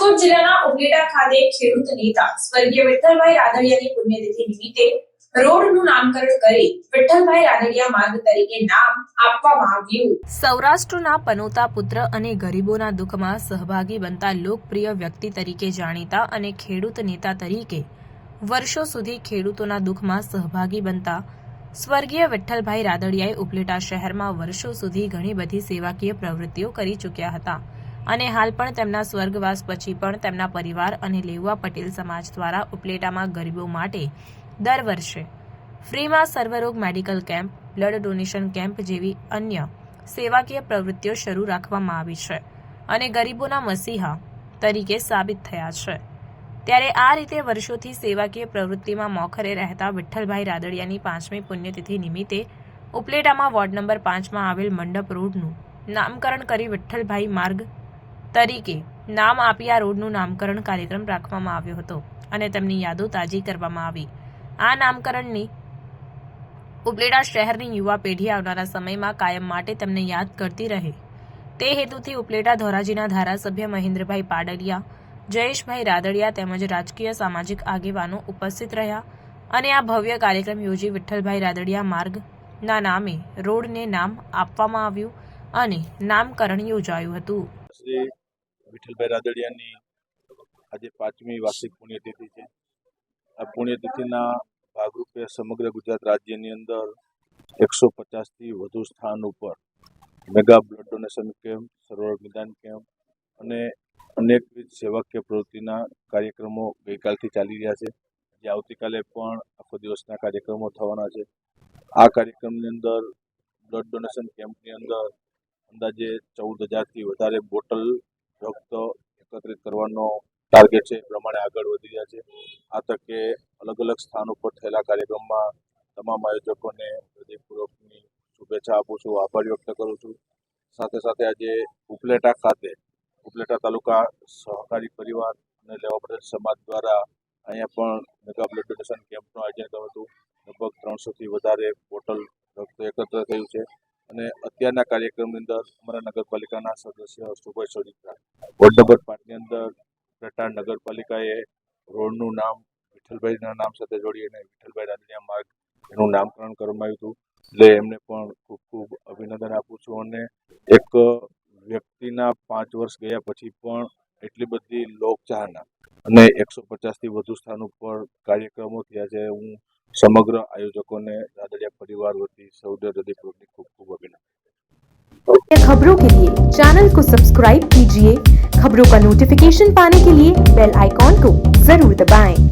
રાજકોટ જિલ્લાના ઉપલેટા ખાતે ખેડૂત નેતા સ્વર્ગીય વિઠ્ઠલભાઈ રાદડિયાની પુણ્યતિથિ નિમિત્તે રોડનું નામકરણ કરી વિઠ્ઠલભાઈ રાદડિયા માર્ગ તરીકે નામ આપવામાં આવ્યું. સૌરાષ્ટ્રના પનોતા પુત્ર અને ગરીબોના દુઃખમાં સહભાગી બનતા લોકપ્રિય વ્યક્તિ તરીકે જાણીતા અને ખેડૂત નેતા તરીકે વર્ષો સુધી ખેડૂતોના દુઃખમાં સહભાગી બનતા સ્વર્ગીય વિઠ્ઠલભાઈ રાદડિયાએ ઉપલેટા શહેરમાં વર્ષો સુધી ઘણી બધી સેવાકીય પ્રવૃત્તિઓ કરી ચૂક્યા હતા અને હાલ પણ તેમના સ્વર્ગવાસ પછી પણ તેમના પરિવાર અને લેઉવા પટેલ સમાજ દ્વારા ઉપલેટામાં ગરીબો માટે દર વર્ષે ફ્રીમાં સર્વરોગ medical camp, blood donation camp જેવી અન્ય સેવાકીય પ્રવૃત્તિઓ શરૂ રાખવામાં આવી છે અને ગરીબોના મસીહા તરીકે સાબિત થયા છે. ત્યારે આ રીતે વર્ષોથી સેવાકીય પ્રવૃત્તિમાં મોખરે રહેતા વિઠ્ઠલભાઈ રાદડિયાની 5મી પુણ્યતિથિ નિમિત્તે ઉપલેટામાં વોર્ડ નંબર 5માં આવેલ મંડપ રોડનું નામકરણ કરી વિઠ્ઠલભાઈ માર્ગ તરીકે નામ આપી આ રોડનું નામકરણ કાર્યક્રમ રાખવામાં આવ્યો હતો અને તેમની યાદો તાજી કરવામાં આવી. આ નામકરણની ઉપલેટા શહેરની યુવા પેઢી આવનારા સમયમાં કાયમ માટે તેમને યાદ કરતી રહે તે હેતુથી ઉપલેટા ધોરાજીના ધારાસભ્ય મહેન્દ્રભાઈ પાડલિયા, જયેશભાઈ રાદડિયા તેમજ રાજકીય સામાજિક આગેવાનો ઉપસ્થિત રહ્યા અને આ ભવ્ય કાર્યક્રમ યોજી વિઠ્ઠલભાઈ રાદડિયા માર્ગના નામે રોડને નામ આપવામાં આવ્યું અને નામકરણ યોજાયું હતું. શ્રી વિઠ્ઠલભાઈ રાદડિયાની આજે 5મી વાર્ષિક પુણ્યતિથિ છે. આ પુણ્યતિથિના ભાગરૂપે સમગ્ર ગુજરાત રાજ્યની અંદર 150થી વધુ સ્થાન ઉપર મેગા બ્લડ ડોનેશન કેમ્પ, સર્વરોગ નિદાન કેમ્પ અને અનેકવિધ સેવાકીય પ્રવૃત્તિના કાર્યક્રમો ગઈકાલથી ચાલી રહ્યા છે. જે આવતીકાલે પણ આખો દિવસના કાર્યક્રમો થવાના છે. આ કાર્યક્રમની અંદર બ્લડ ડોનેશન કેમ્પની અંદર અંદાજે 14,000થી વધારે બોટલ રક્ત એકત્રિત કરવાનો ટાર્ગેટ છે. એ પ્રમાણે આગળ વધી રહ્યા છે. આ તકે અલગ અલગ સ્થાન ઉપર થયેલા કાર્યક્રમમાં તમામ આયોજકોને હૃદયપૂર્વકની શુભેચ્છા આપું છું, આભાર વ્યક્ત કરું છું. સાથે સાથે આજે ઉપલેટા તાલુકા સહકારી પરિવાર અને લેવા પટેલ સમાજ દ્વારા અહીંયા પણ મેગા બ્લડ ડોનેશન કેમ્પનું આયોજન કર્યું હતું. લગભગ 300થી વધારે બોટલ રક્ત એકત્ર થયું છે અને અત્યારના કાર્યક્રમની અંદર અમારા નગરપાલિકાના સદસ્ય હર્ષુભાઈ સોડિત્રા, વોર્ડ નંબર 5ની અંદર ઉપલેટા નગરપાલિકાએ રોડનું નામ વિઠ્ઠલભાઈના નામ સાથે જોડી અને વિઠ્ઠલભાઈ રાદડિયા માર્ગ એનું નામકરણ કરવામાં આવ્યું હતું. એટલે એમને પણ ખૂબ ખૂબ અભિનંદન આપું છું અને એક વ્યક્તિના 5 વર્ષ ગયા પછી પણ એટલી બધી લોકચાહના અને 150થી વધુ સ્થાન ઉપર કાર્યક્રમો થયા છે. હું સમગ્ર આયોજકોને રાદડિયા પરિવાર વતી સૌને હૃદયપૂર્વકની ખૂબ ખૂબ અભિનંદન. खबरों के लिए चैनल को सब्सक्राइब कीजिए. खबरों का नोटिफिकेशन पाने के लिए बेल आइकॉन को जरूर दबाएं.